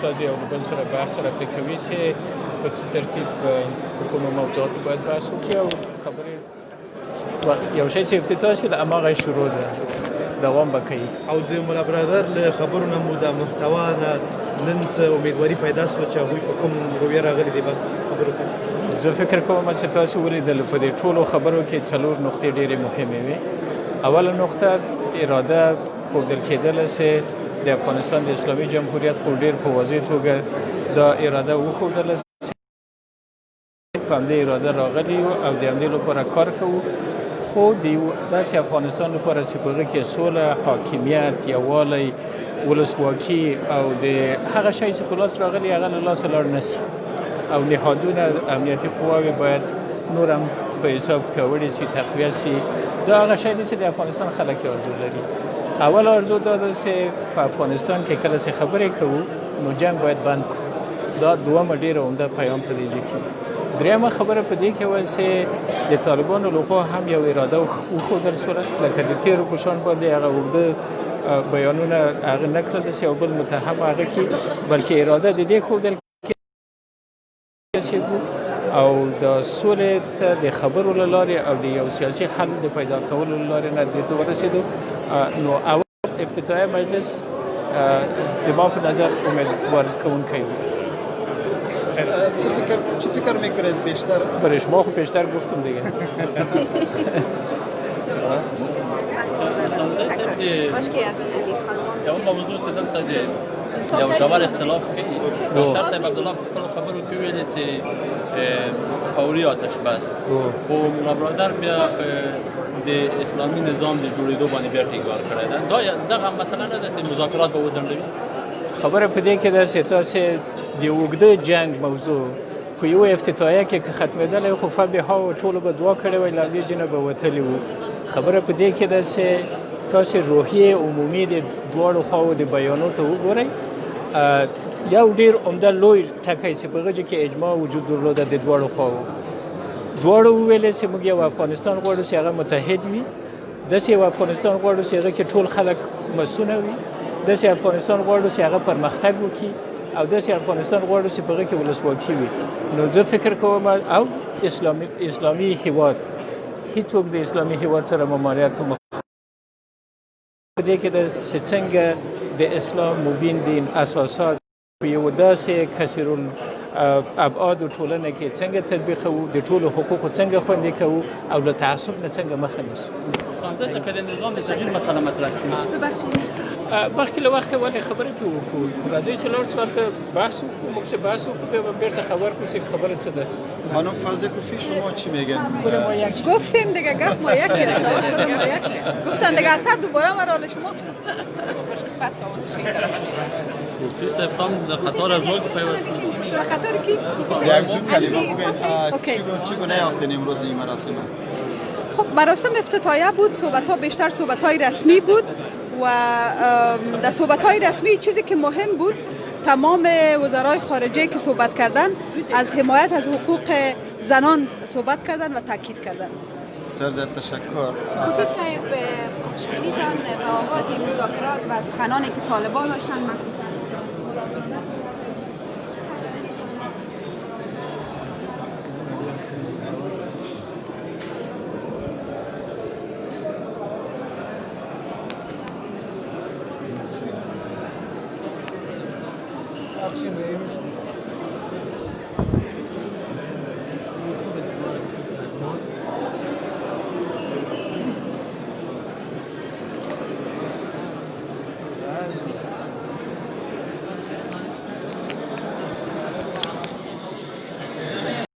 استاد یو بل سره بحث راته کوي چې په څه ترتیب په کومو موضوعاتو باید بحث وکړي او خبرې یو شی چې افتتاح شي له هماغه شروع ده دوام به کوي. او د ملا برادر له خبرو نه مو د محتوا نه نن څه امیدواري پیدا شوه چې هغوی په کوم رویه راغلي دي به خبرو کوي؟ زه فکر کوم چې تاسو ولیدل په دې ټولو خبرو کې 4 نقطې ډېرې مهمې وې. اوله نقطه اراده ښودل کېدله چې د افغانستان د اسلامي جمهوریت خو ډېر په واضح توګه دا اراده وښودله په همدې اراده راغلي یو او د همدې لپاره کار کوو، خو د یو داسې افغانستان لپاره چې په هغه کې سوله، حاکمیت، یووالی، ولسواکي او د هغه شی چې په لاس راغلي هغه له لاسه لاړ نه شي او نهادونه امنیتي قواوې باید نور هم په حساب پیاوړي شي، تقویه شي. دا هغه شی دی چې د افغانستان خلک یې ارزو لري. اول ارزو دا ده چې په افغانستان کې کله چې خبرې کوو نو جنګ باید بند کړو. دا دومره ډېره عمده پیام په دې ځای کې. درېیمه خبره په دې کې وه چې د طالبانو لخوا هم یو اراده وښودل شوله، لکه د تېرو په شان باندې هغه اوږده بیانونه هغه نه کړل چې یو بل متهم هغه کړي، بلکې اراده د دې ښودل او د سولې ته د خبرو له لارې او د یو سیاسي حل د پیدا کولو له لارې نه دې ته ورسېدو. نو اول افتتاحیه مجلس د ما په نظر امیدوار کوونکی و. چه فکر میکنید بیشتر؟ برای شما خب بیشتر گفتم دیگه. یا اون موضوع که دلته دی یو ژور اختلاف کوي. بشار صاحب عبدالله په خپلو خبرو کې ویلي چې فوري آتش بس، خو ملا برادر بیا د اسلامي نظام د جوړېدو باندې بیا ټینګار کړی ده. دغه مسله نه ده چې مذاکرات به وځنډوي؟ خبره په دې کې ده چې تاسې د اوږده جنګ موضوع په یو افتتاحیه کې که ختمېدلی خو فبها و ټولو به دعا کړې وی له دې جنه به وتلي وو. خبره په دې کې ده چې تاسې روحیې عمومي د دواړو خواو د بیانو ته وګورئ. یو ډېر عمده لوی ټکی چې په هغه کې اجماع وجود درلوده د دواړو خواو. دواړو وویلې چې موږ یو افغانستان غواړو چې هغه متحد وي، داسې یو افغانستان غواړو چې هغه کې ټول خلک مسونه وي، داسې افغانستان غواړو چې هغه پرمختګ وکړي او داسې افغانستان غواړو چې په هغه کې ولسواکي وي. نو زه فکر کوم او اسلامي هیواد هیڅوک د اسلامي هیواد سره ممانعت په دې کې چې څنګه د اسلام مبین دین اساسات په یو داسې کثیرالابعاد ټولنه کې څنګه تطبیقوو، د ټولو حقوقو څنګه خوندي کوو او له تعصب نه څنګه مخه نیسو. څنګه چې د نظام د تغییر مسله مطرح شي؟ مخکې له وخته ولې خبرې پرې وکړو؟ راځئ چې لاړ سوال ته بحث وکړو، موږ چې بحث وکړو بیا به بیرته خبر کړو چې خبره څه ده. خانم فوزه کوفی شما چی میگن؟ گفتیم دیگه گفت ما یکی است، گفتن دیگه اثر دوباره مرال شما بس کوفی صاحب هم در قطار از روی پیوسته. در قطار کی؟ یک دو کلمه بگوین چگونه یافتین امروز این مراسم؟ خب مراسم افتتاحیه بود، صحبت‌ها بیشتر صحبت‌های رسمی بود و در صحبت‌های رسمی چیزی که مهم بود تمام وزرای خارجه که صحبت کردن از حمایت از حقوق زنان صحبت کردن و تاکید کردن. سرزد تشکر. کوفی صاحب خوشبینیتان به آغاز مذاکرات و از سخنانی که طالبان داشتن مخصوصا؟ Akşam